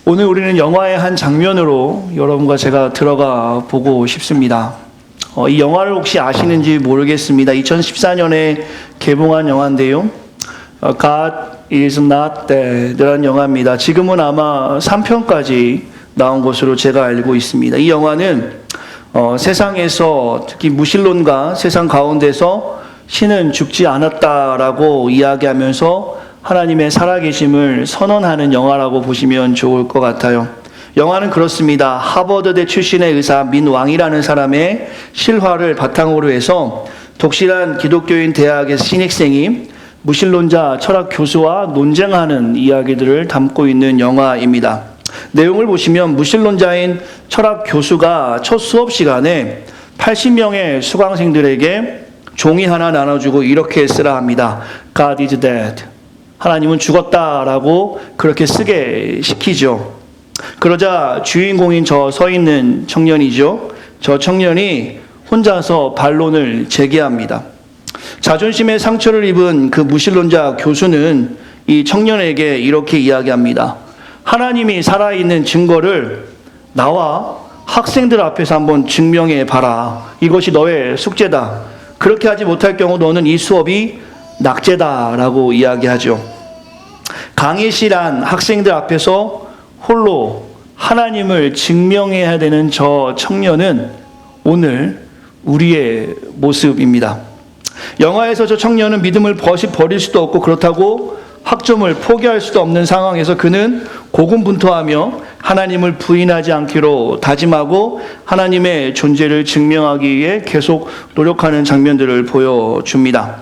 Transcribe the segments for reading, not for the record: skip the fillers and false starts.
오늘 우리는 영화의 한 장면으로 여러분과 제가 들어가 보고 싶습니다. 이 영화를 혹시 아시는지 모르겠습니다. 2014년에 개봉한 영화인데요. God is not dead라는 영화입니다. 지금은 아마 3편까지 나온 것으로 제가 알고 있습니다. 이 영화는 세상에서 특히 무신론과 세상 가운데서 신은 죽지 않았다라고 이야기하면서 하나님의 살아계심을 선언하는 영화라고 보시면 좋을 것 같아요. 영화는 그렇습니다. 하버드대 출신의 의사 민왕이라는 사람의 실화를 바탕으로 해서 독실한 기독교인 대학의 신입생이 무신론자 철학 교수와 논쟁하는 이야기들을 담고 있는 영화입니다. 내용을 보시면 무신론자인 철학 교수가 첫 수업 시간에 80명의 수강생들에게 종이 하나 나눠주고 이렇게 쓰라 합니다. God is dead. 하나님은 죽었다라고 그렇게 쓰게 시키죠. 그러자 주인공인 저 서 있는 청년이죠. 저 청년이 혼자서 반론을 제기합니다. 자존심에 상처를 입은 그 무신론자 교수는 이 청년에게 이렇게 이야기합니다. 하나님이 살아있는 증거를 나와 학생들 앞에서 한번 증명해 봐라. 이것이 너의 숙제다. 그렇게 하지 못할 경우 너는 이 수업이 낙제다라고 이야기하죠. 강의실한 학생들 앞에서 홀로 하나님을 증명해야 되는 저 청년은 오늘 우리의 모습입니다. 영화에서 저 청년은 믿음을 버릴 수도 없고 그렇다고 학점을 포기할 수도 없는 상황에서 그는 고군분투하며 하나님을 부인하지 않기로 다짐하고 하나님의 존재를 증명하기 위해 계속 노력하는 장면들을 보여줍니다.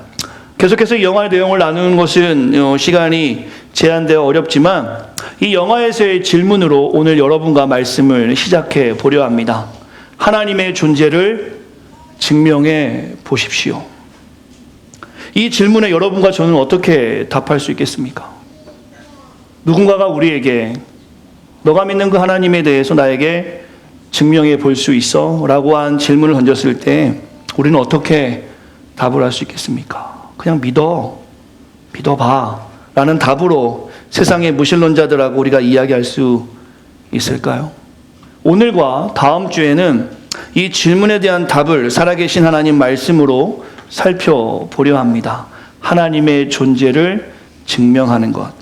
계속해서 이 영화의 내용을 나누는 것은 시간이 제한되어 어렵지만 이 영화에서의 질문으로 오늘 여러분과 말씀을 시작해 보려 합니다. 하나님의 존재를 증명해 보십시오. 이 질문에 여러분과 저는 어떻게 답할 수 있겠습니까? 누군가가 우리에게 너가 믿는 그 하나님에 대해서 나에게 증명해 볼 수 있어? 라고 한 질문을 던졌을 때 우리는 어떻게 답을 할 수 있겠습니까? 그냥 믿어봐 라는 답으로 세상의 무신론자들하고 우리가 이야기할 수 있을까요? 오늘과 다음 주에는 이 질문에 대한 답을 살아계신 하나님 말씀으로 살펴보려 합니다. 하나님의 존재를 증명하는 것.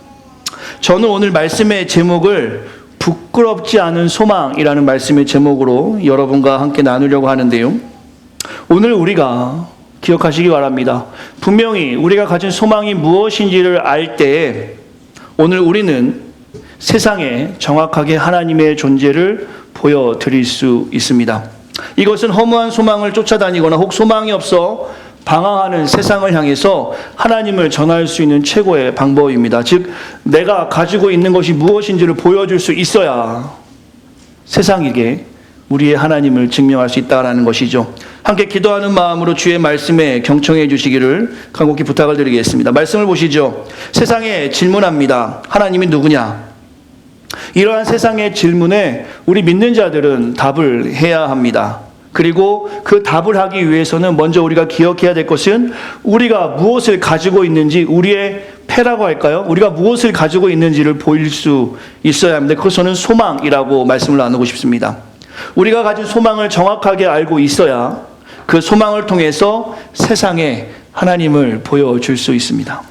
저는 오늘 말씀의 제목을 부끄럽지 않은 소망이라는 말씀의 제목으로 여러분과 함께 나누려고 하는데요. 오늘 우리가 기억하시기 바랍니다. 분명히 우리가 가진 소망이 무엇인지를 알 때에 오늘 우리는 세상에 정확하게 하나님의 존재를 보여드릴 수 있습니다. 이것은 허무한 소망을 쫓아다니거나 혹 소망이 없어 방황하는 세상을 향해서 하나님을 전할 수 있는 최고의 방법입니다. 즉 내가 가지고 있는 것이 무엇인지를 보여줄 수 있어야 세상에게 우리의 하나님을 증명할 수 있다는 것이죠. 함께 기도하는 마음으로 주의 말씀에 경청해 주시기를 간곡히 부탁을 드리겠습니다. 말씀을 보시죠. 세상에 질문합니다. 하나님이 누구냐? 이러한 세상의 질문에 우리 믿는 자들은 답을 해야 합니다. 그리고 그 답을 하기 위해서는 먼저 우리가 기억해야 될 것은 우리가 무엇을 가지고 있는지, 우리의 패라고 할까요? 우리가 무엇을 가지고 있는지를 보일 수 있어야 합니다. 그것은 소망이라고 말씀을 나누고 싶습니다. 우리가 가진 소망을 정확하게 알고 있어야 그 소망을 통해서 세상에 하나님을 보여줄 수 있습니다.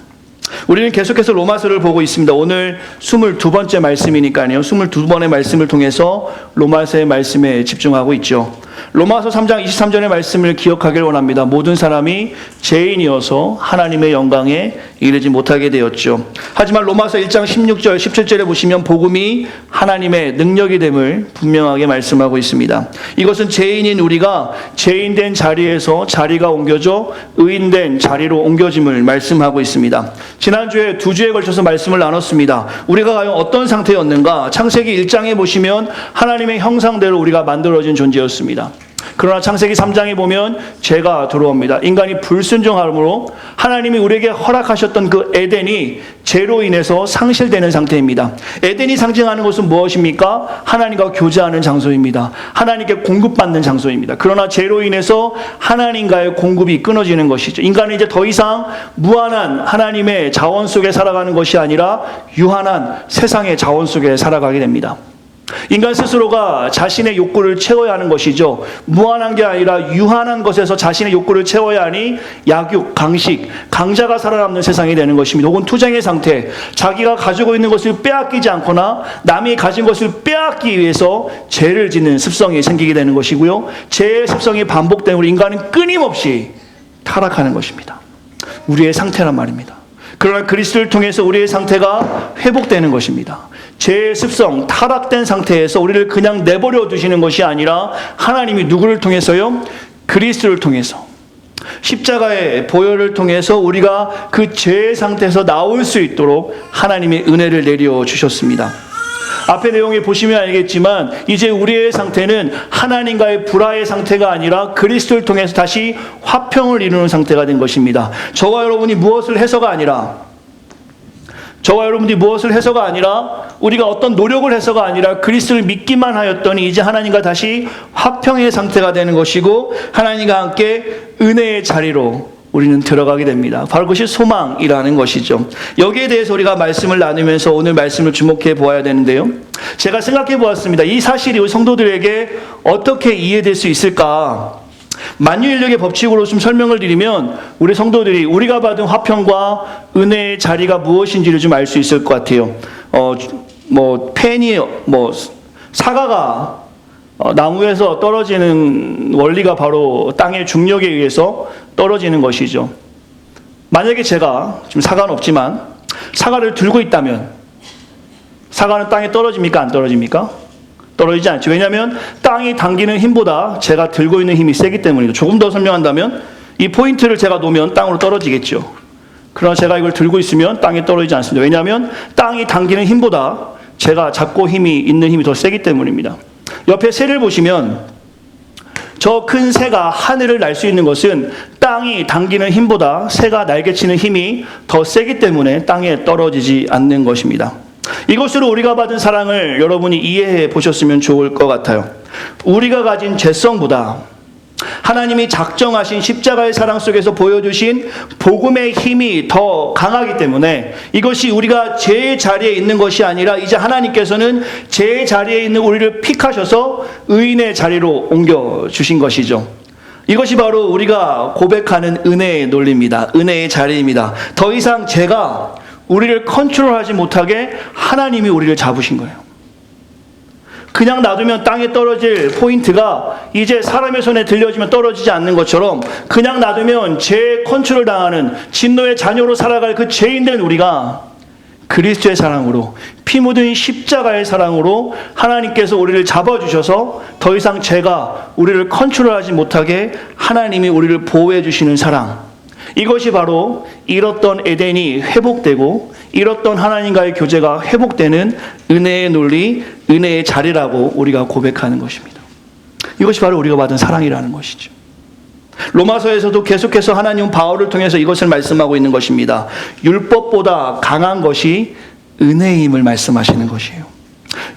우리는 계속해서 로마서를 보고 있습니다. 오늘 22번째 말씀이니까요. 22번의 말씀을 통해서 로마서의 말씀에 집중하고 있죠. 로마서 3장 23절의 말씀을 기억하길 원합니다. 모든 사람이 죄인이어서 하나님의 영광에 이르지 못하게 되었죠. 하지만 로마서 1장 16절 17절에 보시면 복음이 하나님의 능력이 됨을 분명하게 말씀하고 있습니다. 이것은 죄인인 우리가 죄인된 자리에서 자리가 옮겨져 의인된 자리로 옮겨짐을 말씀하고 있습니다. 지난주에 2주에 걸쳐서 말씀을 나눴습니다. 우리가 과연 어떤 상태였는가? 창세기 1장에 보시면 하나님의 형상대로 우리가 만들어진 존재였습니다. 그러나 창세기 3장에 보면 죄가 들어옵니다. 인간이 불순종함으로 하나님이 우리에게 허락하셨던 그 에덴이 죄로 인해서 상실되는 상태입니다. 에덴이 상징하는 것은 무엇입니까? 하나님과 교제하는 장소입니다. 하나님께 공급받는 장소입니다. 그러나 죄로 인해서 하나님과의 공급이 끊어지는 것이죠. 인간은 이제 더 이상 무한한 하나님의 자원 속에 살아가는 것이 아니라 유한한 세상의 자원 속에 살아가게 됩니다. 인간 스스로가 자신의 욕구를 채워야 하는 것이죠. 무한한 게 아니라 유한한 것에서 자신의 욕구를 채워야 하니 약육, 강식, 강자가 살아남는 세상이 되는 것입니다. 혹은 투쟁의 상태, 자기가 가지고 있는 것을 빼앗기지 않거나 남이 가진 것을 빼앗기 위해서 죄를 짓는 습성이 생기게 되는 것이고요. 죄의 습성이 반복되는 우리 인간은 끊임없이 타락하는 것입니다. 우리의 상태란 말입니다. 그러나 그리스도를 통해서 우리의 상태가 회복되는 것입니다. 죄의 습성, 타락된 상태에서 우리를 그냥 내버려 두시는 것이 아니라 하나님이 누구를 통해서요? 그리스도를 통해서, 십자가의 보혈을 통해서 우리가 그 죄의 상태에서 나올 수 있도록 하나님의 은혜를 내려주셨습니다. 앞의 내용에 보시면 알겠지만 이제 우리의 상태는 하나님과의 불화의 상태가 아니라 그리스도를 통해서 다시 화평을 이루는 상태가 된 것입니다. 저와 여러분이 무엇을 해서가 아니라 우리가 어떤 노력을 해서가 아니라 그리스도를 믿기만 하였더니 이제 하나님과 다시 화평의 상태가 되는 것이고 하나님과 함께 은혜의 자리로 우리는 들어가게 됩니다. 바로 그것이 소망이라는 것이죠. 여기에 대해서 우리가 말씀을 나누면서 오늘 말씀을 주목해 보아야 되는데요. 제가 생각해 보았습니다. 이 사실이 우리 성도들에게 어떻게 이해될 수 있을까? 만유인력의 법칙으로 좀 설명을 드리면 우리 성도들이 우리가 받은 화평과 은혜의 자리가 무엇인지를 좀 알 수 있을 것 같아요. 사과가 나무에서 떨어지는 원리가 바로 땅의 중력에 의해서 떨어지는 것이죠. 만약에 제가 지금 사과는 없지만 사과를 들고 있다면 사과는 땅에 떨어집니까? 안 떨어집니까? 떨어지지 않죠. 왜냐하면 땅이 당기는 힘보다 제가 들고 있는 힘이 세기 때문이죠. 조금 더 설명한다면 이 포인트를 제가 놓으면 땅으로 떨어지겠죠. 그러나 제가 이걸 들고 있으면 땅에 떨어지지 않습니다. 왜냐하면 땅이 당기는 힘보다 제가 잡고 있는 힘이 더 세기 때문입니다. 옆에 새를 보시면 저 큰 새가 하늘을 날 수 있는 것은 땅이 당기는 힘보다 새가 날개치는 힘이 더 세기 때문에 땅에 떨어지지 않는 것입니다. 이것으로 우리가 받은 사랑을 여러분이 이해해 보셨으면 좋을 것 같아요. 우리가 가진 죄성보다 하나님이 작정하신 십자가의 사랑 속에서 보여주신 복음의 힘이 더 강하기 때문에 이것이 우리가 죄의 자리에 있는 것이 아니라 이제 하나님께서는 죄의 자리에 있는 우리를 픽하셔서 의인의 자리로 옮겨주신 것이죠. 이것이 바로 우리가 고백하는 은혜의 논리입니다. 은혜의 자리입니다. 더 이상 죄가 우리를 컨트롤하지 못하게 하나님이 우리를 잡으신 거예요. 그냥 놔두면 땅에 떨어질 포인트가 이제 사람의 손에 들려지면 떨어지지 않는 것처럼 그냥 놔두면 죄의 컨트롤 당하는 진노의 자녀로 살아갈 그 죄인된 우리가 그리스도의 사랑으로, 피 묻은 십자가의 사랑으로 하나님께서 우리를 잡아주셔서 더 이상 죄가 우리를 컨트롤하지 못하게 하나님이 우리를 보호해 주시는 사랑, 이것이 바로 잃었던 에덴이 회복되고 잃었던 하나님과의 교제가 회복되는 은혜의 논리, 은혜의 자리라고 우리가 고백하는 것입니다. 이것이 바로 우리가 받은 사랑이라는 것이죠. 로마서에서도 계속해서 하나님은 바울을 통해서 이것을 말씀하고 있는 것입니다. 율법보다 강한 것이 은혜임을 말씀하시는 것이에요.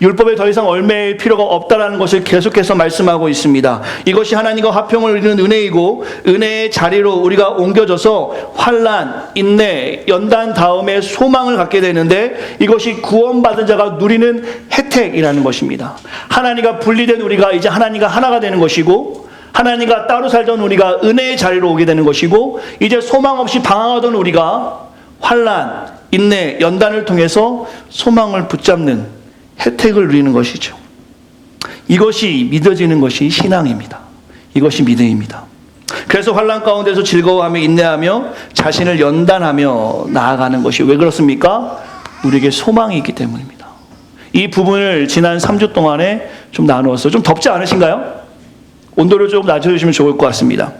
율법에 더 이상 얽매일 필요가 없다라는 것을 계속해서 말씀하고 있습니다. 이것이 하나님과 화평을 이루는 은혜이고 은혜의 자리로 우리가 옮겨져서 환난, 인내, 연단 다음에 소망을 갖게 되는데 이것이 구원받은 자가 누리는 혜택이라는 것입니다. 하나님과 분리된 우리가 이제 하나님과 하나가 되는 것이고 하나님과 따로 살던 우리가 은혜의 자리로 오게 되는 것이고 이제 소망 없이 방황하던 우리가 환난, 인내, 연단을 통해서 소망을 붙잡는 혜택을 누리는 것이죠. 이것이 믿어지는 것이 신앙입니다. 이것이 믿음입니다. 그래서 환난 가운데서 즐거워하며 인내하며 자신을 연단하며 나아가는 것이 왜 그렇습니까? 우리에게 소망이 있기 때문입니다. 이 부분을 지난 3주 동안에 좀 나누었어요. 좀 덥지 않으신가요? 온도를 좀 낮춰주시면 좋을 것 같습니다.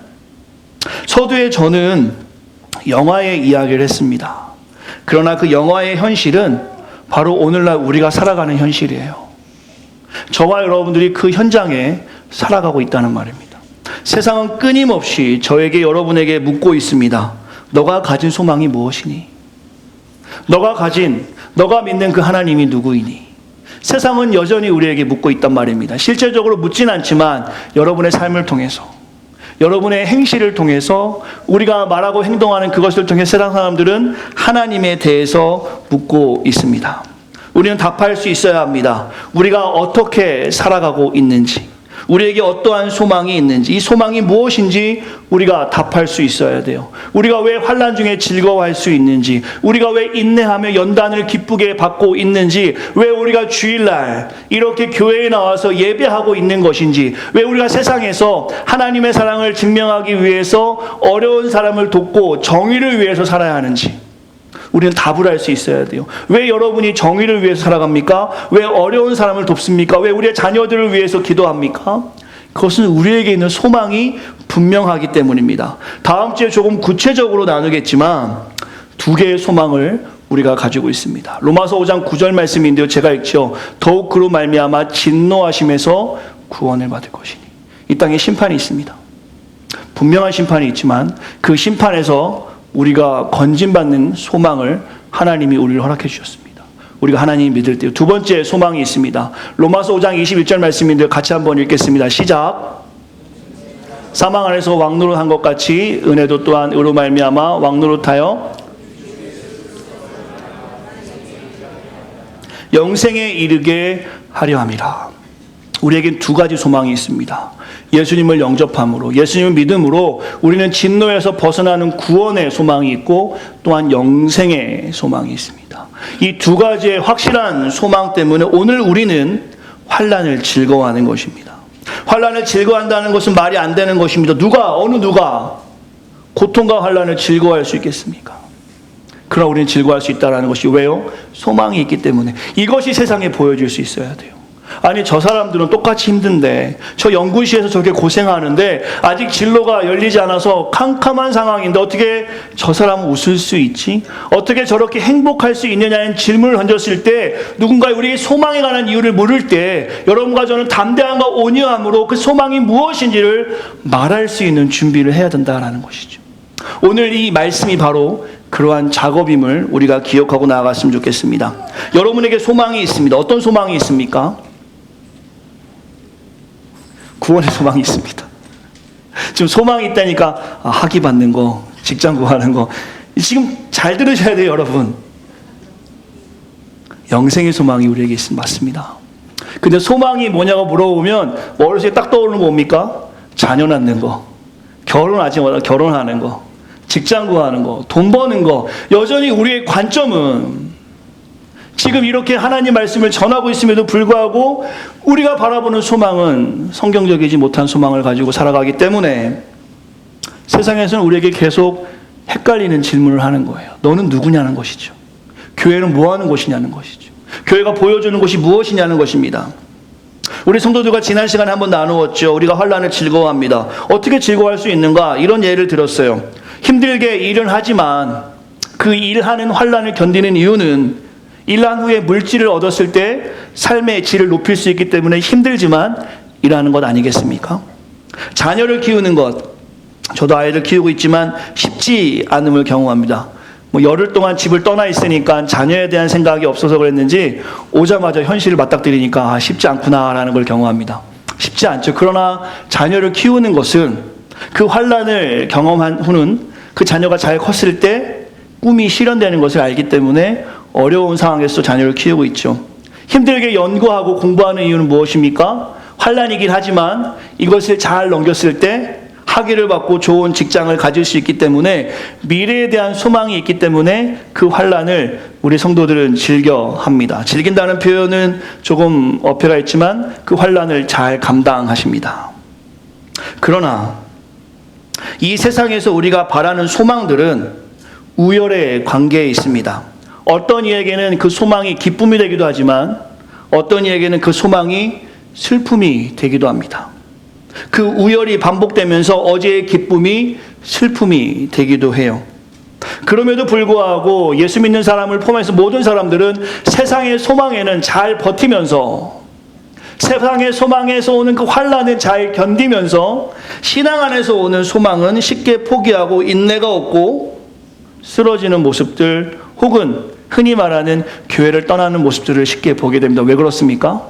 서두에 저는 영화의 이야기를 했습니다. 그러나 그 영화의 현실은 바로 오늘날 우리가 살아가는 현실이에요. 저와 여러분들이 그 현장에 살아가고 있다는 말입니다. 세상은 끊임없이 저에게 여러분에게 묻고 있습니다. 너가 가진 소망이 무엇이니? 너가 믿는 그 하나님이 누구이니? 세상은 여전히 우리에게 묻고 있단 말입니다. 실제적으로 묻진 않지만 여러분의 삶을 통해서, 여러분의 행실을 통해서, 우리가 말하고 행동하는 그것을 통해 세상 사람들은 하나님에 대해서 묻고 있습니다. 우리는 답할 수 있어야 합니다. 우리가 어떻게 살아가고 있는지, 우리에게 어떠한 소망이 있는지, 이 소망이 무엇인지 우리가 답할 수 있어야 돼요. 우리가 왜 환난 중에 즐거워할 수 있는지, 우리가 왜 인내하며 연단을 기쁘게 받고 있는지, 왜 우리가 주일날 이렇게 교회에 나와서 예배하고 있는 것인지, 왜 우리가 세상에서 하나님의 사랑을 증명하기 위해서 어려운 사람을 돕고 정의를 위해서 살아야 하는지 우리는 답을 할 수 있어야 돼요. 왜 여러분이 정의를 위해서 살아갑니까? 왜 어려운 사람을 돕습니까? 왜 우리의 자녀들을 위해서 기도합니까? 그것은 우리에게 있는 소망이 분명하기 때문입니다. 다음 주에 조금 구체적으로 나누겠지만 두 개의 소망을 우리가 가지고 있습니다. 로마서 5장 9절 말씀인데요. 제가 읽죠. 더욱 그로 말미암아 진노하심에서 구원을 받을 것이니. 이 땅에 심판이 있습니다. 분명한 심판이 있지만 그 심판에서 우리가 건진받는 소망을 하나님이 우리를 허락해 주셨습니다. 우리가 하나님 믿을 때. 두 번째 소망이 있습니다. 로마서 5장 21절 말씀인데 같이 한번 읽겠습니다. 시작. 사망 안에서 왕노릇한 것 같이 은혜도 또한 의로 말미암아 왕노릇하여 영생에 이르게 하려 함이라. 우리에겐 두 가지 소망이 있습니다. 예수님을 영접함으로, 예수님을 믿음으로 우리는 진노에서 벗어나는 구원의 소망이 있고 또한 영생의 소망이 있습니다. 이 두 가지의 확실한 소망 때문에 오늘 우리는 환난을 즐거워하는 것입니다. 환난을 즐거워한다는 것은 말이 안 되는 것입니다. 어느 누가 고통과 환난을 즐거워할 수 있겠습니까? 그러나 우리는 즐거워할 수 있다는 것이 왜요? 소망이 있기 때문에. 이것이 세상에 보여질 수 있어야 돼요. 아니, 저 사람들은 똑같이 힘든데, 저 연구실에서 저렇게 고생하는데 아직 진로가 열리지 않아서 캄캄한 상황인데 어떻게 저 사람은 웃을 수 있지? 어떻게 저렇게 행복할 수 있느냐는 질문을 던졌을 때, 누군가 우리의 소망에 관한 이유를 물을 때 여러분과 저는 담대함과 온유함으로 그 소망이 무엇인지를 말할 수 있는 준비를 해야 된다는 것이죠. 오늘 이 말씀이 바로 그러한 작업임을 우리가 기억하고 나아갔으면 좋겠습니다. 여러분에게 소망이 있습니다. 어떤 소망이 있습니까? 구원의 소망이 있습니다. 지금 소망이 있다니까 학위 받는 거, 직장 구하는 거, 지금 잘 들으셔야 돼요, 여러분. 영생의 소망이 우리에게 있습니다. 맞습니다. 근데 소망이 뭐냐고 물어보면 머릿속에 딱 떠오르는 거 뭡니까? 자녀 낳는 거, 결혼하는 거, 직장 구하는 거, 돈 버는 거. 여전히 우리의 관점은 지금 이렇게 하나님 말씀을 전하고 있음에도 불구하고 우리가 바라보는 소망은 성경적이지 못한 소망을 가지고 살아가기 때문에 세상에서는 우리에게 계속 헷갈리는 질문을 하는 거예요. 너는 누구냐는 것이죠. 교회는 뭐 하는 곳이냐는 것이죠. 교회가 보여주는 것이 무엇이냐는 것입니다. 우리 성도들과 지난 시간에 한번 나누었죠. 우리가 환난을 즐거워합니다. 어떻게 즐거워할 수 있는가? 이런 예를 들었어요. 힘들게 일은 하지만 그 일하는 환난을 견디는 이유는 일한 후에 물질을 얻었을 때 삶의 질을 높일 수 있기 때문에 힘들지만 일하는 것 아니겠습니까? 자녀를 키우는 것, 저도 아이를 키우고 있지만 쉽지 않음을 경험합니다. 열흘 동안 집을 떠나 있으니까 자녀에 대한 생각이 없어서 그랬는지 오자마자 현실을 맞닥뜨리니까 쉽지 않구나라는 걸 경험합니다. 쉽지 않죠. 그러나 자녀를 키우는 것은 그 환난을 경험한 후는 그 자녀가 잘 컸을 때 꿈이 실현되는 것을 알기 때문에 어려운 상황에서 자녀를 키우고 있죠. 힘들게 연구하고 공부하는 이유는 무엇입니까? 환난이긴 하지만 이것을 잘 넘겼을 때 학위를 받고 좋은 직장을 가질 수 있기 때문에 미래에 대한 소망이 있기 때문에 그 환난을 우리 성도들은 즐겨합니다. 즐긴다는 표현은 조금 어폐가 있지만 그 환난을 잘 감당하십니다. 그러나 이 세상에서 우리가 바라는 소망들은 우열의 관계에 있습니다. 어떤 이에게는 그 소망이 기쁨이 되기도 하지만 어떤 이에게는 그 소망이 슬픔이 되기도 합니다. 그 우열이 반복되면서 어제의 기쁨이 슬픔이 되기도 해요. 그럼에도 불구하고 예수 믿는 사람을 포함해서 모든 사람들은 세상의 소망에는 잘 버티면서 세상의 소망에서 오는 그 환난을 잘 견디면서 신앙 안에서 오는 소망은 쉽게 포기하고 인내가 없고 쓰러지는 모습들, 혹은 흔히 말하는 교회를 떠나는 모습들을 쉽게 보게 됩니다. 왜 그렇습니까?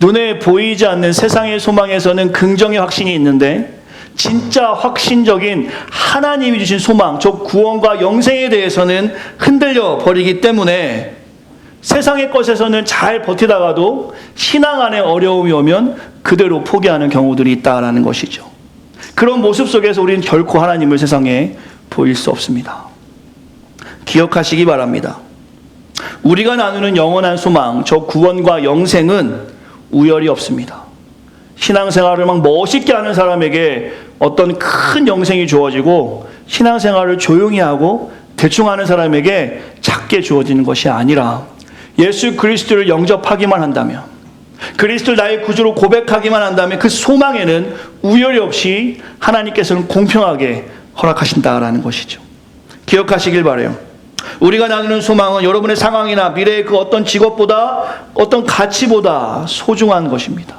눈에 보이지 않는 세상의 소망에서는 긍정의 확신이 있는데 진짜 확신적인 하나님이 주신 소망, 저 구원과 영생에 대해서는 흔들려 버리기 때문에 세상의 것에서는 잘 버티다가도 신앙 안에 어려움이 오면 그대로 포기하는 경우들이 있다라는 것이죠. 그런 모습 속에서 우리는 결코 하나님을 세상에 보일 수 없습니다. 기억하시기 바랍니다. 우리가 나누는 영원한 소망, 저 구원과 영생은 우열이 없습니다. 신앙생활을 막 멋있게 하는 사람에게 어떤 큰 영생이 주어지고, 신앙생활을 조용히 하고 대충 하는 사람에게 작게 주어지는 것이 아니라 예수 그리스도를 영접하기만 한다면, 그리스도를 나의 구주로 고백하기만 한다면 그 소망에는 우열이 없이 하나님께서는 공평하게 허락하신다라는 것이죠. 기억하시길 바라요. 우리가 나누는 소망은 여러분의 상황이나 미래의 그 어떤 직업보다, 어떤 가치보다 소중한 것입니다.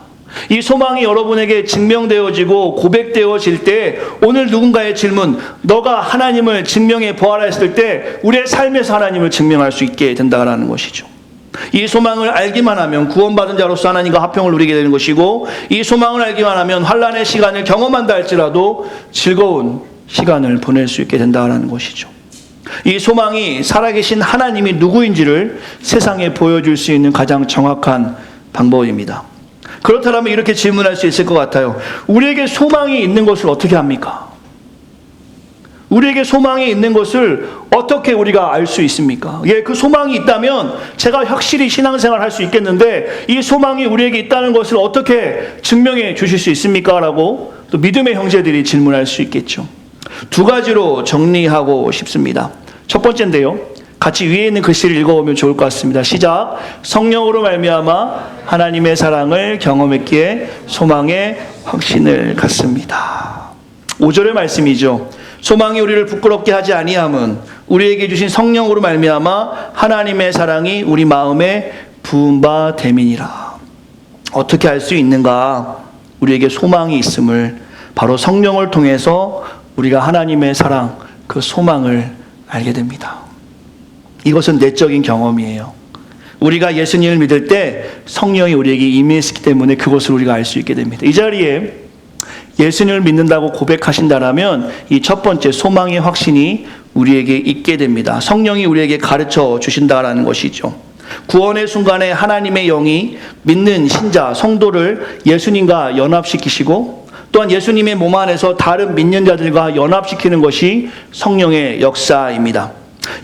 이 소망이 여러분에게 증명되어지고 고백되어질 때, 오늘 누군가의 질문, 너가 하나님을 증명해 보아라 했을 때 우리의 삶에서 하나님을 증명할 수 있게 된다라는 것이죠. 이 소망을 알기만 하면 구원받은 자로서 하나님과 화평을 누리게 되는 것이고, 이 소망을 알기만 하면 환난의 시간을 경험한다 할지라도 즐거운 시간을 보낼 수 있게 된다라는 것이죠. 이 소망이 살아계신 하나님이 누구인지를 세상에 보여줄 수 있는 가장 정확한 방법입니다. 그렇다면 이렇게 질문할 수 있을 것 같아요. 우리에게 소망이 있는 것을 어떻게 합니까? 우리에게 소망이 있는 것을 어떻게 우리가 알 수 있습니까? 예, 그 소망이 있다면 제가 확실히 신앙생활을 할 수 있겠는데, 이 소망이 우리에게 있다는 것을 어떻게 증명해 주실 수 있습니까? 라고 또 믿음의 형제들이 질문할 수 있겠죠. 두 가지로 정리하고 싶습니다. 첫 번째인데요, 같이 위에 있는 글씨를 읽어보면 좋을 것 같습니다. 시작. 성령으로 말미암아 하나님의 사랑을 경험했기에 소망의 확신을 갖습니다. 5절의 말씀이죠. 소망이 우리를 부끄럽게 하지 아니함은 우리에게 주신 성령으로 말미암아 하나님의 사랑이 우리 마음에 부은 바 됨이니라. 어떻게 알 수 있는가? 우리에게 소망이 있음을 바로 성령을 통해서 우리가 하나님의 사랑, 그 소망을 알게 됩니다. 이것은 내적인 경험이에요. 우리가 예수님을 믿을 때 성령이 우리에게 임했기 때문에 그것을 우리가 알 수 있게 됩니다. 이 자리에 예수님을 믿는다고 고백하신다라면 이 첫 번째 소망의 확신이 우리에게 있게 됩니다. 성령이 우리에게 가르쳐 주신다라는 것이죠. 구원의 순간에 하나님의 영이 믿는 신자, 성도를 예수님과 연합시키시고, 또한 예수님의 몸 안에서 다른 믿는 자들과 연합시키는 것이 성령의 역사입니다.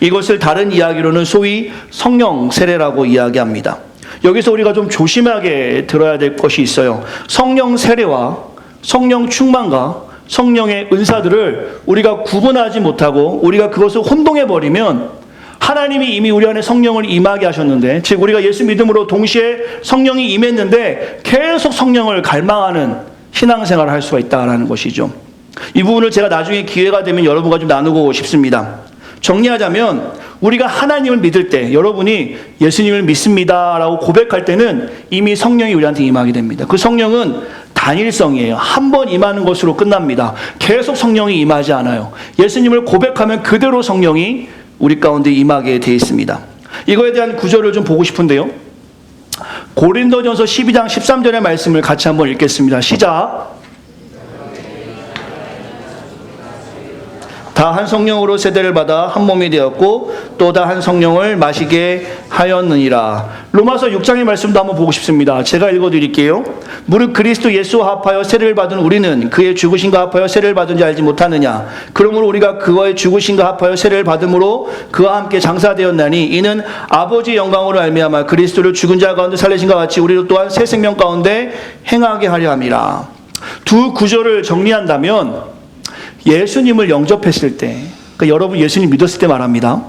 이것을 다른 이야기로는 소위 성령 세례라고 이야기합니다. 여기서 우리가 좀 조심하게 들어야 될 것이 있어요. 성령 세례와 성령 충만과 성령의 은사들을 우리가 구분하지 못하고 우리가 그것을 혼동해버리면, 하나님이 이미 우리 안에 성령을 임하게 하셨는데, 즉 우리가 예수 믿음으로 동시에 성령이 임했는데 계속 성령을 갈망하는 신앙생활을 할 수가 있다는 것이죠. 이 부분을 제가 나중에 기회가 되면 여러분과 좀 나누고 싶습니다. 정리하자면, 우리가 하나님을 믿을 때, 여러분이 예수님을 믿습니다 라고 고백할 때는 이미 성령이 우리한테 임하게 됩니다. 그 성령은 단일성이에요. 한 번 임하는 것으로 끝납니다. 계속 성령이 임하지 않아요. 예수님을 고백하면 그대로 성령이 우리 가운데 임하게 되어 있습니다. 이거에 대한 구절을 좀 보고 싶은데요, 고린도전서 12장 13절의 말씀을 같이 한번 읽겠습니다. 시작. 다 한 성령으로 세대를 받아 한 몸이 되었고 또 다 한 성령을 마시게 하였느니라. 로마서 6장의 말씀도 한번 보고 싶습니다. 제가 읽어드릴게요. 무릇 그리스도 예수와 합하여 세례를 받은 우리는 그의 죽으심과 합하여 세례를 받은지 알지 못하느냐. 그러므로 우리가 그와의 죽으심과 합하여 세례를 받음으로 그와 함께 장사되었나니, 이는 아버지의 영광으로 말미암아 그리스도를 죽은 자 가운데 살리신과 같이 우리도 또한 새 생명 가운데 행하게 하려 함이라. 두 구절을 정리한다면, 예수님을 영접했을 때, 그러니까 여러분 예수님 믿었을 때 말합니다.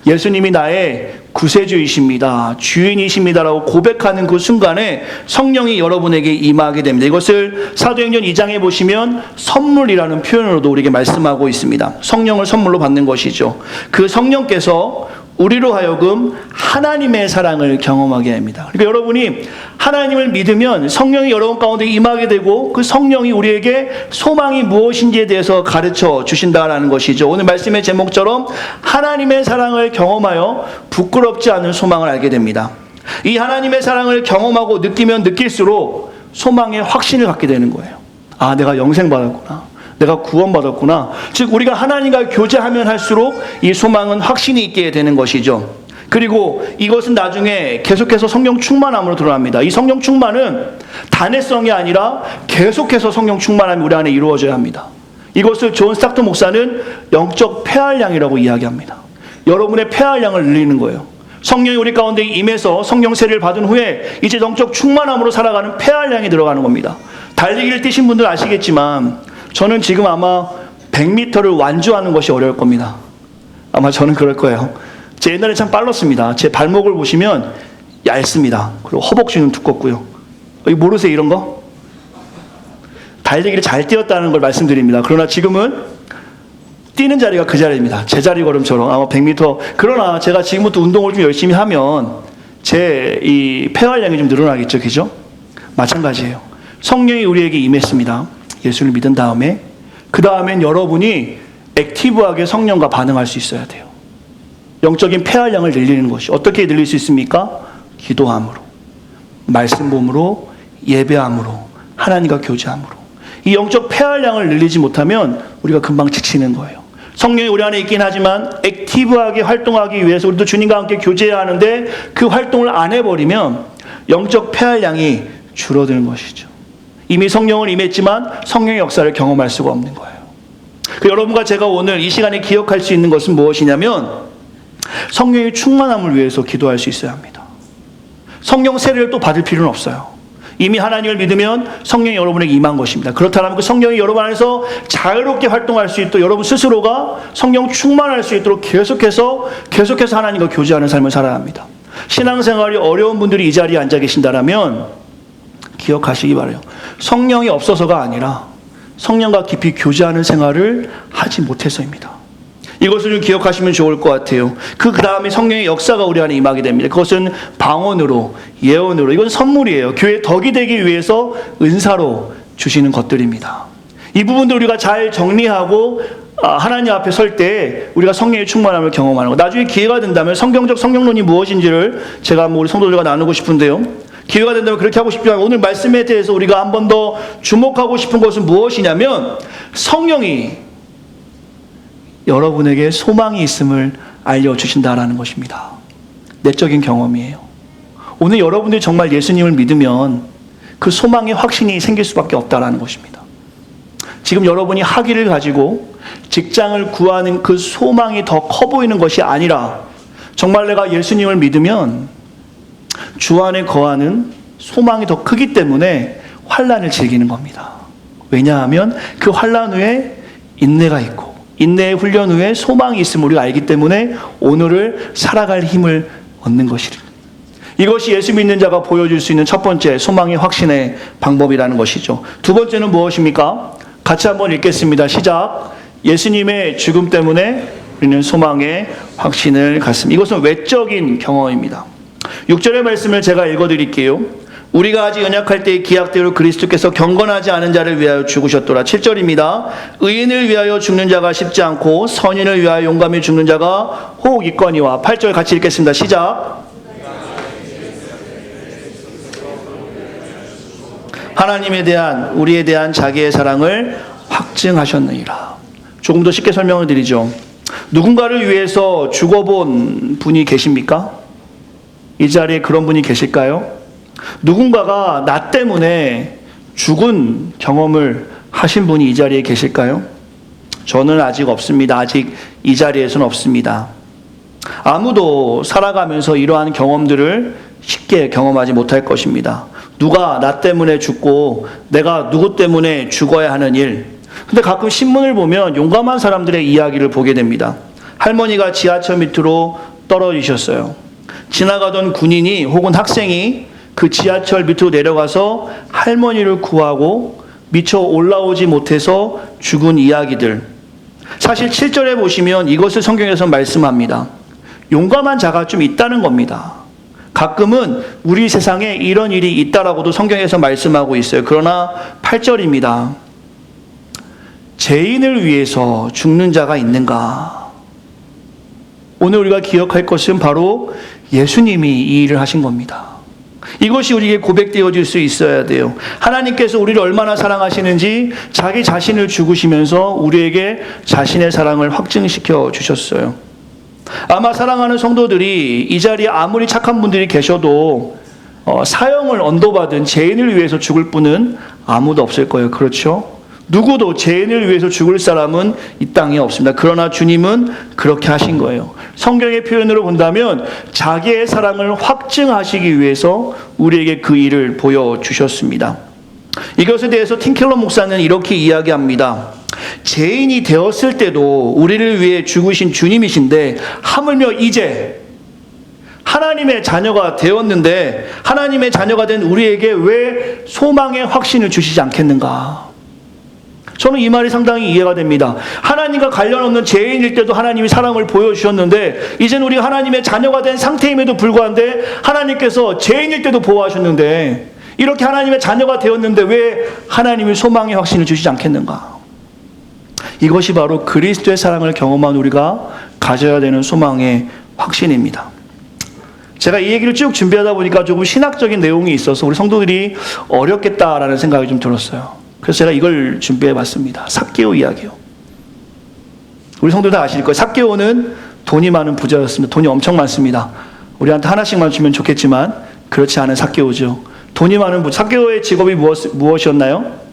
예수님이 나의 구세주이십니다, 주인이십니다라고 고백하는 그 순간에 성령이 여러분에게 임하게 됩니다. 이것을 사도행전 2장에 보시면 선물이라는 표현으로도 우리에게 말씀하고 있습니다. 성령을 선물로 받는 것이죠. 그 성령께서 우리로 하여금 하나님의 사랑을 경험하게 합니다. 그러니까 여러분이 하나님을 믿으면 성령이 여러분 가운데 임하게 되고 그 성령이 우리에게 소망이 무엇인지에 대해서 가르쳐 주신다라는 것이죠. 오늘 말씀의 제목처럼 하나님의 사랑을 경험하여 부끄럽지 않은 소망을 알게 됩니다. 이 하나님의 사랑을 경험하고 느끼면 느낄수록 소망의 확신을 갖게 되는 거예요. 아, 내가 영생 받았구나. 내가 구원받았구나. 즉 우리가 하나님과 교제하면 할수록 이 소망은 확신이 있게 되는 것이죠. 그리고 이것은 나중에 계속해서 성령 충만함으로 드러납니다. 이 성령 충만은 단회성이 아니라 계속해서 성령 충만함이 우리 안에 이루어져야 합니다. 이것을 존 스탁턴 목사는 영적 폐활량이라고 이야기합니다. 여러분의 폐활량을 늘리는 거예요. 성령이 우리 가운데 임해서 성령 세례를 받은 후에 이제 영적 충만함으로 살아가는 폐활량이 들어가는 겁니다. 달리기를 뛰신 분들 아시겠지만 저는 지금 아마 100m를 완주하는 것이 어려울 겁니다. 아마 저는 그럴 거예요. 제 옛날에 참 빨랐습니다. 제 발목을 보시면 얇습니다. 그리고 허벅지는 두껍고요. 모르세요 이런 거? 달리기를 잘 뛰었다는 걸 말씀드립니다. 그러나 지금은 뛰는 자리가 그 자리입니다. 제자리 걸음처럼 아마 100m. 그러나 제가 지금부터 운동을 좀 열심히 하면 제 이 폐활량이 좀 늘어나겠죠. 그죠? 마찬가지예요. 성령이 우리에게 임했습니다. 예수를 믿은 다음에 그 다음엔 여러분이 액티브하게 성령과 반응할 수 있어야 돼요. 영적인 폐활량을 늘리는 것이 어떻게 늘릴 수 있습니까? 기도함으로, 말씀봄으로, 예배함으로, 하나님과 교제함으로. 이 영적 폐활량을 늘리지 못하면 우리가 금방 지치는 거예요. 성령이 우리 안에 있긴 하지만 액티브하게 활동하기 위해서 우리도 주님과 함께 교제해야 하는데 그 활동을 안 해버리면 영적 폐활량이 줄어드는 것이죠. 이미 성령을 임했지만 성령의 역사를 경험할 수가 없는 거예요. 여러분과 제가 오늘 이 시간에 기억할 수 있는 것은 무엇이냐면 성령의 충만함을 위해서 기도할 수 있어야 합니다. 성령 세례를 또 받을 필요는 없어요. 이미 하나님을 믿으면 성령이 여러분에게 임한 것입니다. 그렇다면 그 성령이 여러분 안에서 자유롭게 활동할 수 있도록 여러분 스스로가 성령 충만할 수 있도록 계속해서 하나님과 교제하는 삶을 살아야 합니다. 신앙생활이 어려운 분들이 이 자리에 앉아 계신다면 기억하시기 바라요. 성령이 없어서가 아니라 성령과 깊이 교제하는 생활을 하지 못해서입니다. 이것을 좀 기억하시면 좋을 것 같아요. 그 다음에 성령의 역사가 우리 안에 임하게 됩니다. 그것은 방언으로, 예언으로, 이건 선물이에요. 교회 덕이 되기 위해서 은사로 주시는 것들입니다. 이 부분도 우리가 잘 정리하고 하나님 앞에 설 때 우리가 성령의 충만함을 경험하는 것. 나중에 기회가 된다면 성경적 성령론이 무엇인지를 제가 우리 성도들과 나누고 싶은데요. 기회가 된다면 그렇게 하고 싶지만 오늘 말씀에 대해서 우리가 한 번 더 주목하고 싶은 것은 무엇이냐면 성령이 여러분에게 소망이 있음을 알려주신다라는 것입니다. 내적인 경험이에요. 오늘 여러분들이 정말 예수님을 믿으면 그 소망의 확신이 생길 수밖에 없다라는 것입니다. 지금 여러분이 학위를 가지고 직장을 구하는 그 소망이 더 커 보이는 것이 아니라 정말 내가 예수님을 믿으면 주 안에 거하는 소망이 더 크기 때문에 환난을 즐기는 겁니다. 왜냐하면 그 환난 후에 인내가 있고 인내의 훈련 후에 소망이 있음을 우리가 알기 때문에 오늘을 살아갈 힘을 얻는 것이다. 이것이 예수 믿는 자가 보여줄 수 있는 첫 번째 소망의 확신의 방법이라는 것이죠. 두 번째는 무엇입니까? 같이 한번 읽겠습니다. 시작. 예수님의 죽음 때문에 우리는 소망의 확신을 갖습니다. 이것은 외적인 경험입니다. 6절의 말씀을 제가 읽어드릴게요. 우리가 아직 연약할 때의 기약대로 그리스도께서 경건하지 않은 자를 위하여 죽으셨더라. 7절입니다. 의인을 위하여 죽는 자가 쉽지 않고 선인을 위하여 용감히 죽는 자가 혹 있거니와. 8절 같이 읽겠습니다. 시작. 하나님에 대한 우리에 대한 자기의 사랑을 확증하셨느니라. 조금 더 쉽게 설명을 드리죠. 누군가를 위해서 죽어본 분이 계십니까? 이 자리에 그런 분이 계실까요? 누군가가 나 때문에 죽은 경험을 하신 분이 이 자리에 계실까요? 저는 아직 없습니다. 아직 이 자리에서는 없습니다. 아무도 살아가면서 이러한 경험들을 쉽게 경험하지 못할 것입니다. 누가 나 때문에 죽고 내가 누구 때문에 죽어야 하는 일. 근데 가끔 신문을 보면 용감한 사람들의 이야기를 보게 됩니다. 할머니가 지하철 밑으로 떨어지셨어요. 지나가던 군인이 혹은 학생이 그 지하철 밑으로 내려가서 할머니를 구하고 미처 올라오지 못해서 죽은 이야기들. 사실 7절에 보시면 이것을 성경에서 말씀합니다. 용감한 자가 좀 있다는 겁니다. 가끔은 우리 세상에 이런 일이 있다라고도 성경에서 말씀하고 있어요. 그러나 8절입니다. 죄인을 위해서 죽는 자가 있는가? 오늘 우리가 기억할 것은 바로 예수님이 이 일을 하신 겁니다. 이것이 우리에게 고백되어질 수 있어야 돼요. 하나님께서 우리를 얼마나 사랑하시는지 자기 자신을 죽으시면서 우리에게 자신의 사랑을 확증시켜 주셨어요. 아마 사랑하는 성도들이 이 자리에 아무리 착한 분들이 계셔도 사형을 언도받은 죄인을 위해서 죽을 분은 아무도 없을 거예요. 그렇죠? 누구도 죄인을 위해서 죽을 사람은 이 땅에 없습니다. 그러나 주님은 그렇게 하신 거예요. 성경의 표현으로 본다면 자기의 사랑을 확증하시기 위해서 우리에게 그 일을 보여주셨습니다. 이것에 대해서 팀켈러 목사는 이렇게 이야기합니다. 죄인이 되었을 때도 우리를 위해 죽으신 주님이신데 하물며 이제 하나님의 자녀가 되었는데 하나님의 자녀가 된 우리에게 왜 소망의 확신을 주시지 않겠는가? 저는 이 말이 상당히 이해가 됩니다. 하나님과 관련 없는 죄인일 때도 하나님이 사랑을 보여주셨는데 이제는 우리가 하나님의 자녀가 된 상태임에도 불구한데 하나님께서 죄인일 때도 보호하셨는데 이렇게 하나님의 자녀가 되었는데 왜 하나님이 소망의 확신을 주시지 않겠는가? 이것이 바로 그리스도의 사랑을 경험한 우리가 가져야 되는 소망의 확신입니다. 제가 이 얘기를 쭉 준비하다 보니까 조금 신학적인 내용이 있어서 우리 성도들이 어렵겠다라는 생각이 좀 들었어요. 그래서 제가 이걸 준비해봤습니다. 삭개오 이야기요. 우리 성도들 다 아실 거예요. 삭개오는 돈이 많은 부자였습니다. 돈이 엄청 많습니다. 우리한테 하나씩만 주면 좋겠지만 그렇지 않은 삭개오죠. 돈이 많은 부자. 삭개오의 직업이 무엇이었나요?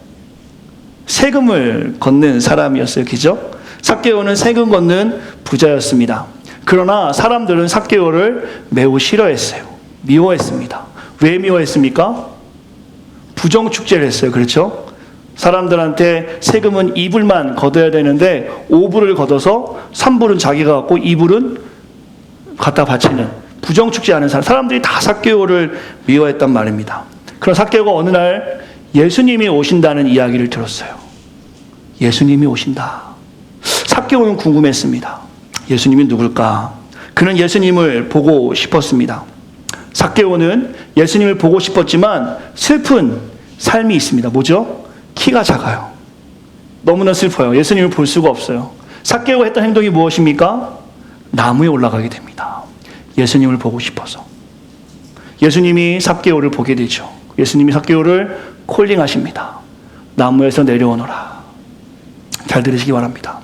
세금을 걷는 사람이었어요. 그죠? 삭개오는 세금 걷는 부자였습니다. 그러나 사람들은 삭개오를 매우 싫어했어요. 미워했습니다. 왜 미워했습니까? 부정축제를 했어요. 그렇죠? 사람들한테 세금은 2불만 걷어야 되는데 5불을 걷어서 3불은 자기가 갖고 2불은 갖다 바치는 부정축제하는 사람들이 다 삭개오를 미워했단 말입니다. 그런 삭개오가 어느 날 예수님이 오신다는 이야기를 들었어요. 예수님이 오신다. 삭개오는 궁금했습니다. 예수님이 누굴까? 그는 예수님을 보고 싶었습니다. 삭개오는 예수님을 보고 싶었지만 슬픈 삶이 있습니다. 뭐죠? 키가 작아요. 너무나 슬퍼요. 예수님을 볼 수가 없어요. 삭개오가 했던 행동이 무엇입니까? 나무에 올라가게 됩니다. 예수님을 보고 싶어서. 예수님이 삭개오를 보게 되죠. 예수님이 삭개오를 콜링하십니다. 나무에서 내려오너라. 잘 들으시기 바랍니다.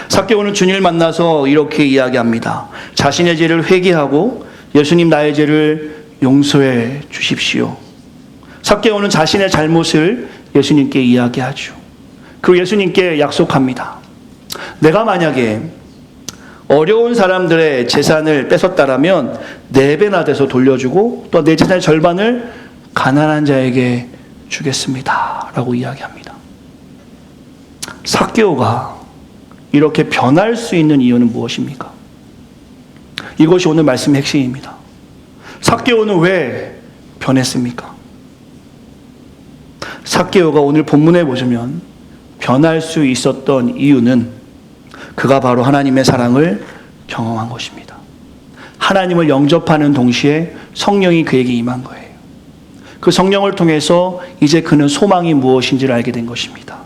삭개오는 주님을 만나서 이렇게 이야기합니다. 자신의 죄를 회개하고 예수님 나의 죄를 용서해 주십시오. 삭개오는 자신의 잘못을 예수님께 이야기하죠. 그리고 예수님께 약속합니다. 내가 만약에 어려운 사람들의 재산을 뺏었다라면 4배나 돼서 돌려주고 또 내 재산의 절반을 가난한 자에게 주겠습니다. 라고 이야기합니다. 삭개오가 이렇게 변할 수 있는 이유는 무엇입니까? 이것이 오늘 말씀의 핵심입니다. 삭개오는 왜 변했습니까? 삭개오가 오늘 본문에 보시면 변할 수 있었던 이유는 그가 바로 하나님의 사랑을 경험한 것입니다. 하나님을 영접하는 동시에 성령이 그에게 임한 거예요. 그 성령을 통해서 이제 그는 소망이 무엇인지를 알게 된 것입니다.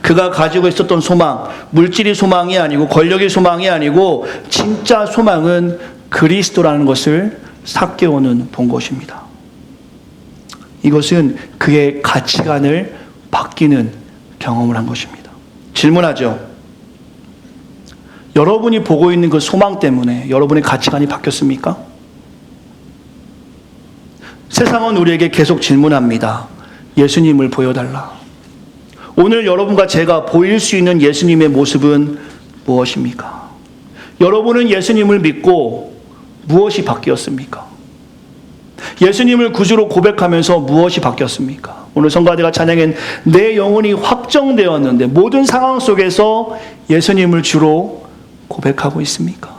그가 가지고 있었던 소망, 물질이 소망이 아니고 권력이 소망이 아니고 진짜 소망은 그리스도라는 것을 삭개오는 본 것입니다. 이것은 그의 가치관을 바뀌는 경험을 한 것입니다. 질문하죠. 여러분이 보고 있는 그 소망 때문에 여러분의 가치관이 바뀌었습니까? 세상은 우리에게 계속 질문합니다. 예수님을 보여달라. 오늘 여러분과 제가 보일 수 있는 예수님의 모습은 무엇입니까? 여러분은 예수님을 믿고 무엇이 바뀌었습니까? 예수님을 구주로 고백하면서 무엇이 바뀌었습니까? 오늘 성가대가 찬양한 내 영혼이 확정되었는데 모든 상황 속에서 예수님을 주로 고백하고 있습니까?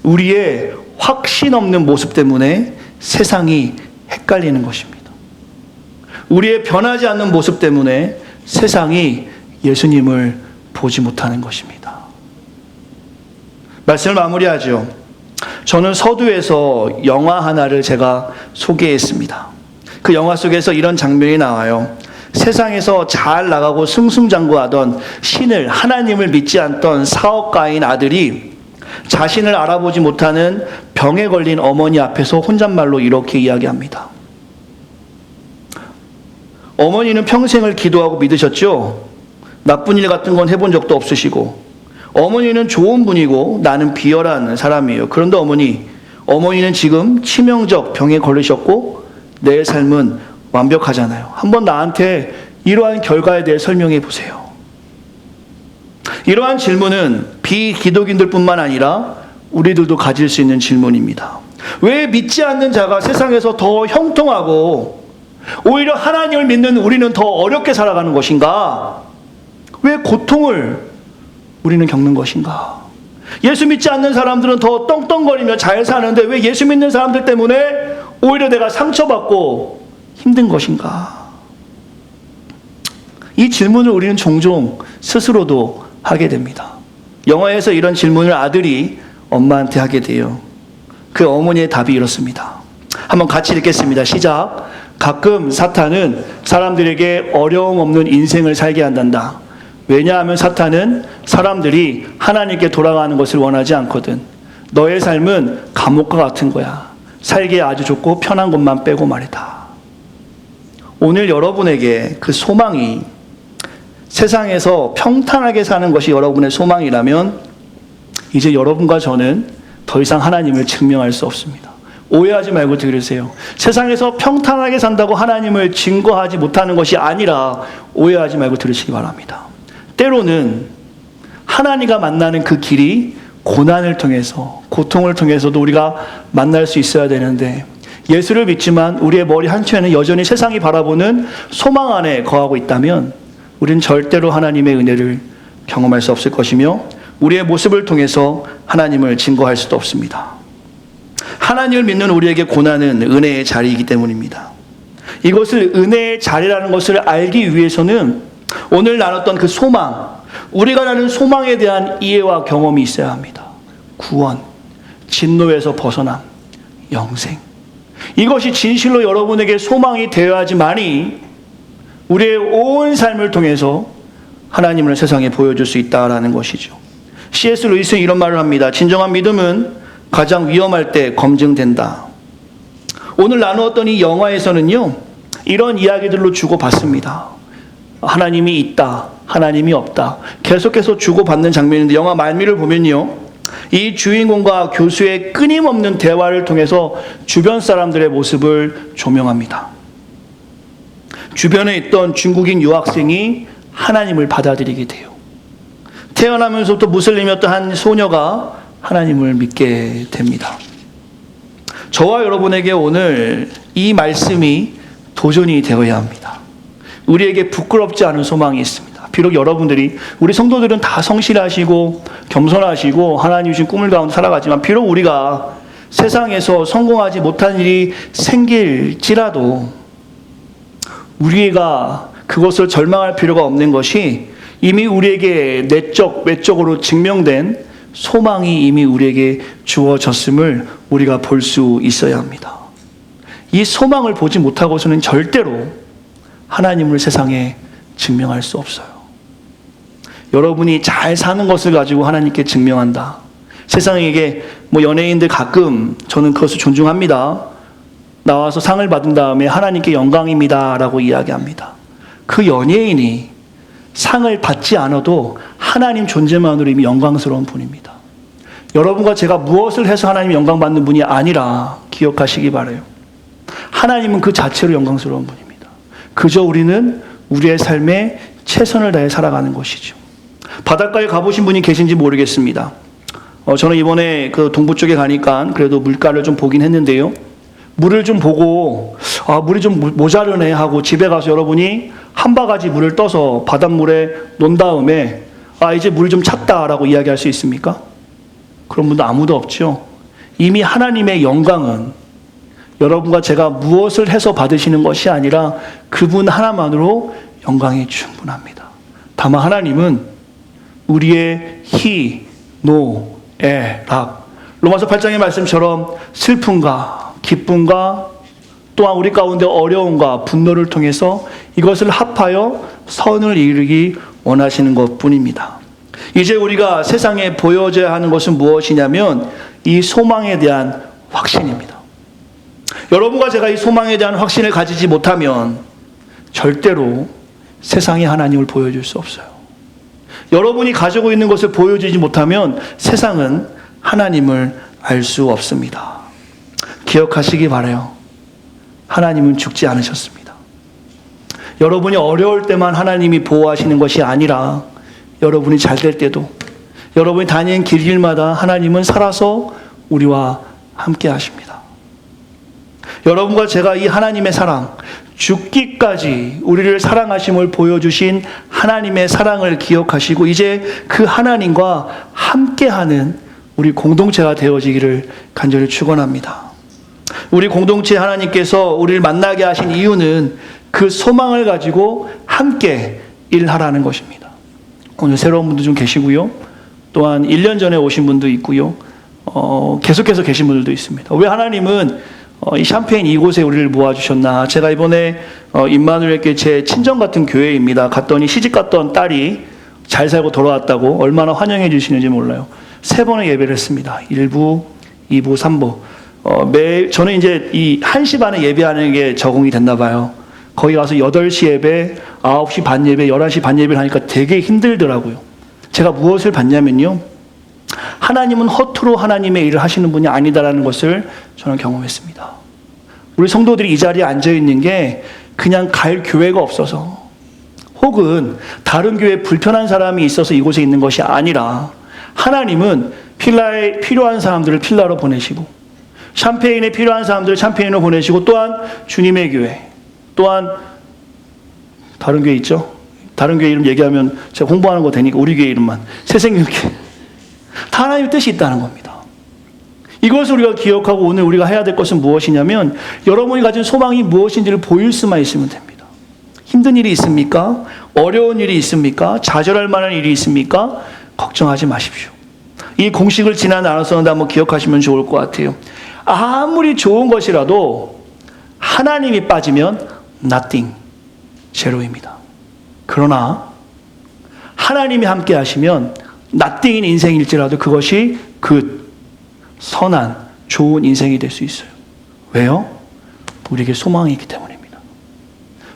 우리의 확신 없는 모습 때문에 세상이 헷갈리는 것입니다. 우리의 변하지 않는 모습 때문에 세상이 예수님을 보지 못하는 것입니다. 말씀을 마무리하죠. 저는 서두에서 영화 하나를 제가 소개했습니다. 그 영화 속에서 이런 장면이 나와요. 세상에서 잘 나가고 승승장구하던 신을, 하나님을 믿지 않던 사업가인 아들이 자신을 알아보지 못하는 병에 걸린 어머니 앞에서 혼잣말로 이렇게 이야기합니다. 어머니는 평생을 기도하고 믿으셨죠? 나쁜 일 같은 건 해본 적도 없으시고, 어머니는 좋은 분이고 나는 비열한 사람이에요. 그런데 어머니는 지금 치명적 병에 걸리셨고 내 삶은 완벽하잖아요. 한번 나한테 이러한 결과에 대해 설명해 보세요. 이러한 질문은 비기독인들 뿐만 아니라 우리들도 가질 수 있는 질문입니다. 왜 믿지 않는 자가 세상에서 더 형통하고 오히려 하나님을 믿는 우리는 더 어렵게 살아가는 것인가? 왜 고통을 우리는 겪는 것인가? 예수 믿지 않는 사람들은 더 떵떵거리며 잘 사는데 왜 예수 믿는 사람들 때문에 오히려 내가 상처받고 힘든 것인가? 이 질문을 우리는 종종 스스로도 하게 됩니다. 영화에서 이런 질문을 아들이 엄마한테 하게 돼요. 그 어머니의 답이 이렇습니다. 한번 같이 읽겠습니다. 시작. 가끔 사탄은 사람들에게 어려움 없는 인생을 살게 한단다. 왜냐하면 사탄은 사람들이 하나님께 돌아가는 것을 원하지 않거든. 너의 삶은 감옥과 같은 거야. 살기에 아주 좋고 편한 것만 빼고 말이다. 오늘 여러분에게 그 소망이 세상에서 평탄하게 사는 것이 여러분의 소망이라면 이제 여러분과 저는 더 이상 하나님을 증명할 수 없습니다. 오해하지 말고 들으세요. 세상에서 평탄하게 산다고 하나님을 증거하지 못하는 것이 아니라 오해하지 말고 들으시기 바랍니다. 때로는 하나님과 만나는 그 길이 고난을 통해서, 고통을 통해서도 우리가 만날 수 있어야 되는데 예수를 믿지만 우리의 머리 한켠에는 여전히 세상이 바라보는 소망 안에 거하고 있다면 우리는 절대로 하나님의 은혜를 경험할 수 없을 것이며 우리의 모습을 통해서 하나님을 증거할 수도 없습니다. 하나님을 믿는 우리에게 고난은 은혜의 자리이기 때문입니다. 이것을 은혜의 자리라는 것을 알기 위해서는 오늘 나눴던 그 소망, 우리가 나눈 소망에 대한 이해와 경험이 있어야 합니다. 구원, 진노에서 벗어남, 영생. 이것이 진실로 여러분에게 소망이 되어야지만이 우리의 온 삶을 통해서 하나님을 세상에 보여줄 수 있다라는 것이죠. C.S. 루이스는 이런 말을 합니다. 진정한 믿음은 가장 위험할 때 검증된다. 오늘 나누었던 이 영화에서는요, 이런 이야기들로 주고받습니다. 하나님이 있다, 하나님이 없다. 계속해서 주고받는 장면인데 영화 말미를 보면요, 이 주인공과 교수의 끊임없는 대화를 통해서 주변 사람들의 모습을 조명합니다. 주변에 있던 중국인 유학생이 하나님을 받아들이게 돼요. 태어나면서부터 무슬림이었던 한 소녀가 하나님을 믿게 됩니다. 저와 여러분에게 오늘 이 말씀이 도전이 되어야 합니다. 우리에게 부끄럽지 않은 소망이 있습니다. 비록 여러분들이, 우리 성도들은 다 성실하시고 겸손하시고 하나님 주신 꿈을 가운데 살아가지만 비록 우리가 세상에서 성공하지 못한 일이 생길지라도 우리가 그것을 절망할 필요가 없는 것이 이미 우리에게 내적, 외적으로 증명된 소망이 이미 우리에게 주어졌음을 우리가 볼 수 있어야 합니다. 이 소망을 보지 못하고서는 절대로 하나님을 세상에 증명할 수 없어요. 여러분이 잘 사는 것을 가지고 하나님께 증명한다. 세상에게 연예인들 가끔 저는 그것을 존중합니다. 나와서 상을 받은 다음에 하나님께 영광입니다 라고 이야기합니다. 그 연예인이 상을 받지 않아도 하나님 존재만으로 이미 영광스러운 분입니다. 여러분과 제가 무엇을 해서 하나님 영광 받는 분이 아니라 기억하시기 바라요. 하나님은 그 자체로 영광스러운 분입니다. 그저 우리는 우리의 삶에 최선을 다해 살아가는 것이죠. 바닷가에 가보신 분이 계신지 모르겠습니다. 저는 이번에 그 동부 쪽에 가니까 그래도 물가를 좀 보긴 했는데요. 물을 좀 보고 물이 좀 모자르네 하고 집에 가서 여러분이 한 바가지 물을 떠서 바닷물에 놓은 다음에 이제 물 좀 찼다라고 이야기할 수 있습니까? 그런 분도 아무도 없죠. 이미 하나님의 영광은 여러분과 제가 무엇을 해서 받으시는 것이 아니라 그분 하나만으로 영광이 충분합니다. 다만 하나님은 우리의 희, 노, 에, 락, 로마서 8장의 말씀처럼 슬픔과 기쁨과 또한 우리 가운데 어려움과 분노를 통해서 이것을 합하여 선을 이루기 원하시는 것뿐입니다. 이제 우리가 세상에 보여줘야 하는 것은 무엇이냐면 이 소망에 대한 확신입니다. 여러분과 제가 이 소망에 대한 확신을 가지지 못하면 절대로 세상에 하나님을 보여줄 수 없어요. 여러분이 가지고 있는 것을 보여주지 못하면 세상은 하나님을 알 수 없습니다. 기억하시기 바라요. 하나님은 죽지 않으셨습니다. 여러분이 어려울 때만 하나님이 보호하시는 것이 아니라 여러분이 잘 될 때도, 여러분이 다니는 길마다 하나님은 살아서 우리와 함께 하십니다. 여러분과 제가 이 하나님의 사랑, 죽기까지 우리를 사랑하심을 보여주신 하나님의 사랑을 기억하시고 이제 그 하나님과 함께하는 우리 공동체가 되어지기를 간절히 축원합니다. 우리 공동체 하나님께서 우리를 만나게 하신 이유는 그 소망을 가지고 함께 일하라는 것입니다. 오늘 새로운 분도 좀 계시고요. 또한 1년 전에 오신 분도 있고요. 계속해서 계신 분들도 있습니다. 왜 하나님은 이 샴페인 이곳에 우리를 모아주셨나? 제가 이번에 임마누엘께 제 친정 같은 교회입니다. 갔더니 시집 갔던 딸이 잘 살고 돌아왔다고 얼마나 환영해 주시는지 몰라요. 3번의 예배를 했습니다. 1부, 2부, 3부. 저는 이제 이 1시 반에 예배하는 게 적응이 됐나 봐요. 거기 가서 8시 예배, 9시 반 예배, 11시 반 예배를 하니까 되게 힘들더라고요. 제가 무엇을 봤냐면요. 하나님은 허투루 하나님의 일을 하시는 분이 아니다라는 것을 저는 경험했습니다. 우리 성도들이 이 자리에 앉아있는 게 그냥 갈 교회가 없어서 혹은 다른 교회에 불편한 사람이 있어서 이곳에 있는 것이 아니라 하나님은 필라에 필요한 사람들을 필라로 보내시고 샴페인에 필요한 사람들을 샴페인으로 보내시고 또한 주님의 교회 또한 다른 교회 있죠? 다른 교회 이름 얘기하면 제가 홍보하는 거 되니까 우리 교회 이름만 새생명교회 다 하나님의 뜻이 있다는 겁니다. 이것을 우리가 기억하고 오늘 우리가 해야 될 것은 무엇이냐면 여러분이 가진 소망이 무엇인지를 보일 수만 있으면 됩니다. 힘든 일이 있습니까? 어려운 일이 있습니까? 좌절할 만한 일이 있습니까? 걱정하지 마십시오. 이 공식을 지난 나눴었는데 한번 기억하시면 좋을 것 같아요. 아무리 좋은 것이라도 하나님이 빠지면 nothing, 제로입니다. 그러나 하나님이 함께 하시면 nothing인 인생일지라도 그것이 good, 선한, 좋은 인생이 될 수 있어요. 왜요? 우리에게 소망이 있기 때문입니다.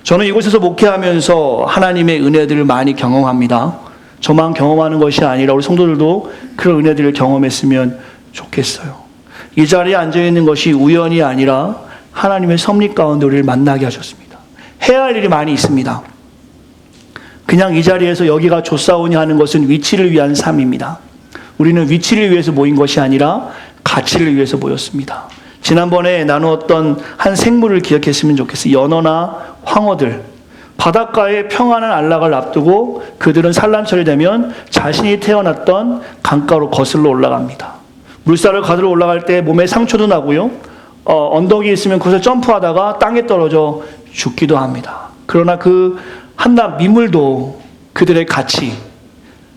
저는 이곳에서 목회하면서 하나님의 은혜들을 많이 경험합니다. 저만 경험하는 것이 아니라 우리 성도들도 그런 은혜들을 경험했으면 좋겠어요. 이 자리에 앉아있는 것이 우연이 아니라 하나님의 섭리 가운데 우리를 만나게 하셨습니다. 해야 할 일이 많이 있습니다. 그냥 이 자리에서 여기가 좋사오니 하는 것은 위치를 위한 삶입니다. 우리는 위치를 위해서 모인 것이 아니라 가치를 위해서 모였습니다. 지난번에 나누었던 한 생물을 기억했으면 좋겠어요. 연어나 황어들. 바닷가에 평안한 안락을 앞두고 그들은 산란철이 되면 자신이 태어났던 강가로 거슬러 올라갑니다. 물살을 가들어 올라갈 때 몸에 상처도 나고요. 언덕이 있으면 그것을 점프하다가 땅에 떨어져 죽기도 합니다. 그러나 그 한낱 미물도 그들의 가치,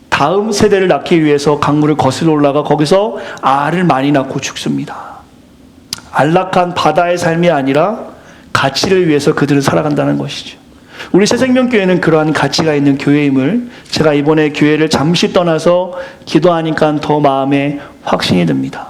다음 세대를 낳기 위해서 강물을 거슬러 올라가 거기서 알을 많이 낳고 죽습니다. 안락한 바다의 삶이 아니라 가치를 위해서 그들은 살아간다는 것이죠. 우리 새생명교회는 그러한 가치가 있는 교회임을 제가 이번에 교회를 잠시 떠나서 기도하니까 더 마음에 확신이 듭니다.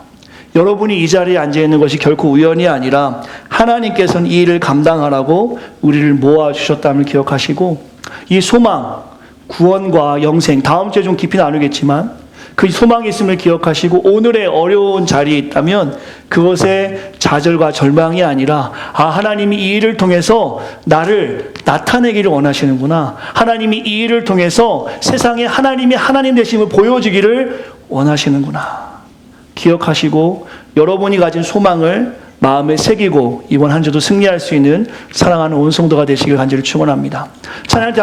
여러분이 이 자리에 앉아있는 것이 결코 우연이 아니라 하나님께서는 이 일을 감당하라고 우리를 모아주셨다는 기억하시고 이 소망, 구원과 영생, 다음 주에 좀 깊이 나누겠지만 그 소망이 있음을 기억하시고 오늘의 어려운 자리에 있다면 그것에 좌절과 절망이 아니라 하나님이 이 일을 통해서 나를 나타내기를 원하시는구나. 하나님이 이 일을 통해서 세상에 하나님이 하나님 되심을 보여주기를 원하시는구나. 기억하시고 여러분이 가진 소망을 마음에 새기고 이번 한 주도 승리할 수 있는 사랑하는 온 성도가 되시길 간절히 축원합니다. 찬양할 때